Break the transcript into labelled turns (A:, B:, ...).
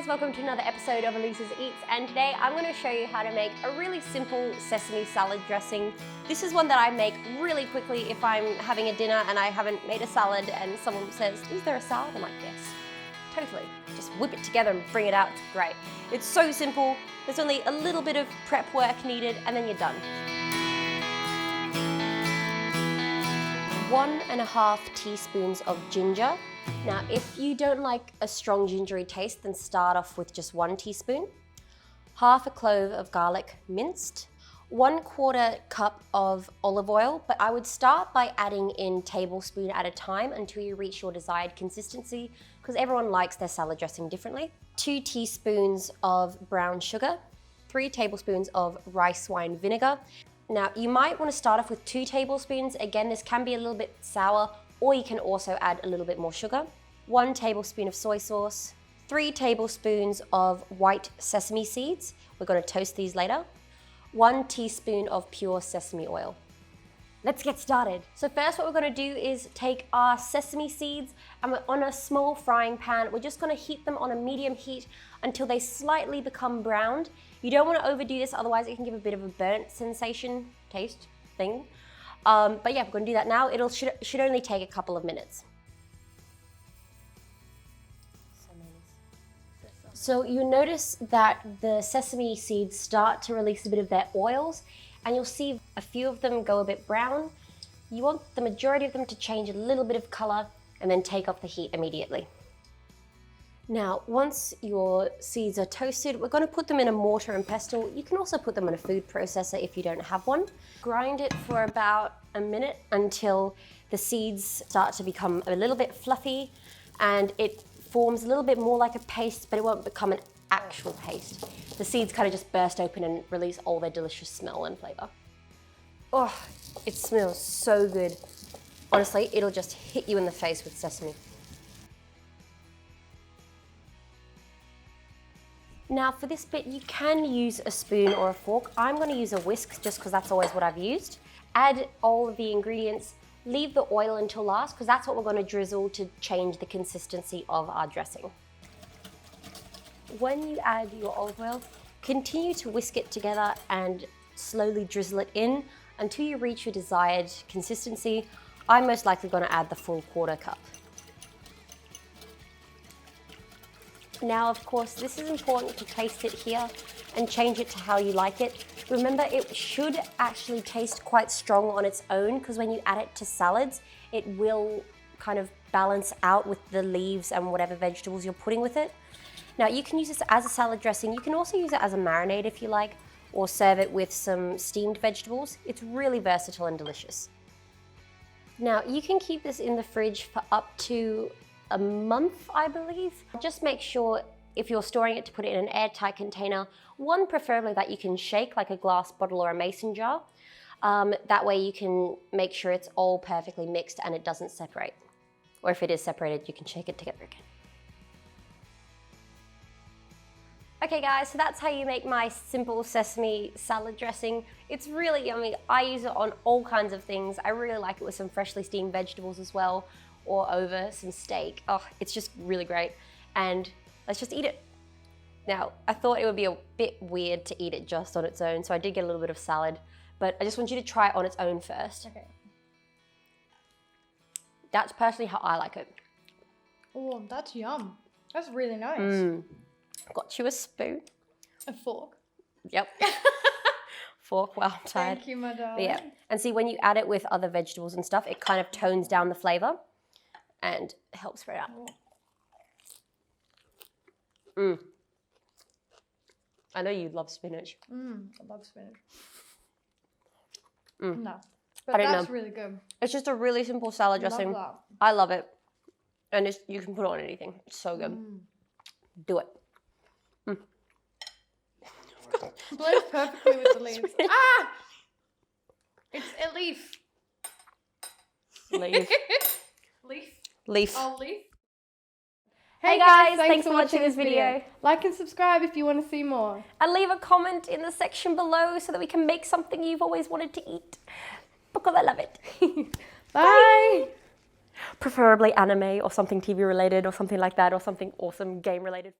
A: guys, welcome to another episode of Elise's Eats, and today I'm going to show you how to make a really simple sesame salad dressing. This is one that I make really quickly if I'm having a dinner and I haven't made a salad and someone says, is there a salad? I'm like, yes, totally. Just whip it together and bring it out, it's great. It's so simple, there's only a little bit of prep work needed and then you're done. 1.5 teaspoons of ginger. Now, if you don't like a strong gingery taste, then start off with just 1 teaspoon. Half a clove of garlic minced. 1/4 cup of olive oil, but I would start by adding in tablespoon at a time until you reach your desired consistency, because everyone likes their salad dressing differently. 2 teaspoons of brown sugar. 3 tablespoons of rice wine vinegar. Now, you might want to start off with 2 tablespoons. Again, this can be a little bit sour, or you can also add a little bit more sugar. 1 tablespoon of soy sauce, 3 tablespoons of white sesame seeds. We're going to toast these later. 1 teaspoon of pure sesame oil. Let's get started. So first what we're going to do is take our sesame seeds and we're on a small frying pan. We're just going to heat them on a medium heat until they slightly become browned. You don't want to overdo this, otherwise it can give a bit of a burnt sensation, taste thing. But yeah, we're going to do that now. It should only take a couple of minutes. So you notice that the sesame seeds start to release a bit of their oils, and you'll see a few of them go a bit brown. You want the majority of them to change a little bit of color and then take off the heat immediately. Now, once your seeds are toasted, we're going to put them in a mortar and pestle. You can also put them in a food processor if you don't have one. Grind it for about a minute until the seeds start to become a little bit fluffy and it forms a little bit more like a paste, but it won't become an actual paste. The seeds kind of just burst open and release all their delicious smell and flavor. Oh, it smells so good. Honestly, it'll just hit you in the face with sesame. Now for this bit, you can use a spoon or a fork. I'm going to use a whisk just because that's always what I've used. Add all of the ingredients, leave the oil until last because that's what we're going to drizzle to change the consistency of our dressing. When you add your olive oil, continue to whisk it together and slowly drizzle it in until you reach your desired consistency. I'm most likely going to add the full 1/4 cup. Now, of course, this is important to taste it here and change it to how you like it. Remember, it should actually taste quite strong on its own because when you add it to salads, it will kind of balance out with the leaves and whatever vegetables you're putting with it. Now, you can use this as a salad dressing. You can also use it as a marinade if you like, or serve it with some steamed vegetables. It's really versatile and delicious. Now, you can keep this in the fridge for up to a month, I believe. Just make sure if you're storing it to put it in an airtight container, one preferably that you can shake like a glass bottle or a mason jar. That way you can make sure it's all perfectly mixed and it doesn't separate. Or if it is separated, you can shake it together again. Okay guys, so that's how you make my simple sesame salad dressing. It's really yummy. I use it on all kinds of things. I really like it with some freshly steamed vegetables as well, or over some steak. Oh, it's just really great. And let's just eat it. Now, I thought it would be a bit weird to eat it just on its own, so I did get a little bit of salad, but I just want you to try it on its own first.
B: Okay.
A: That's personally how I like it.
B: Oh, that's yum. That's really nice.
A: Got you a spoon.
B: A fork.
A: Yep. Fork while I'm tired.
B: Thank you, my darling.
A: But yeah, and see when you add it with other vegetables and stuff, it kind of tones down the flavor and helps spread out. I know you love spinach.
B: I love spinach. No,
A: I
B: but
A: don't
B: that's
A: know.
B: really good.
A: It's just a really simple salad dressing.
B: Love that.
A: I love it. And you can put it on anything. It's so good. Do it.
B: Blends perfectly with the leaves. Ah! It's a leaf.
A: Leaf.
B: Leaf.
A: Leaf.
B: Oh, leaf.
A: Hey guys, thanks for watching this video.
B: Like and subscribe if you want to see more.
A: And leave a comment in the section below so that we can make something you've always wanted to eat. Because I love it.
B: Bye.
A: Preferably anime or something TV related or something like that or something awesome game related.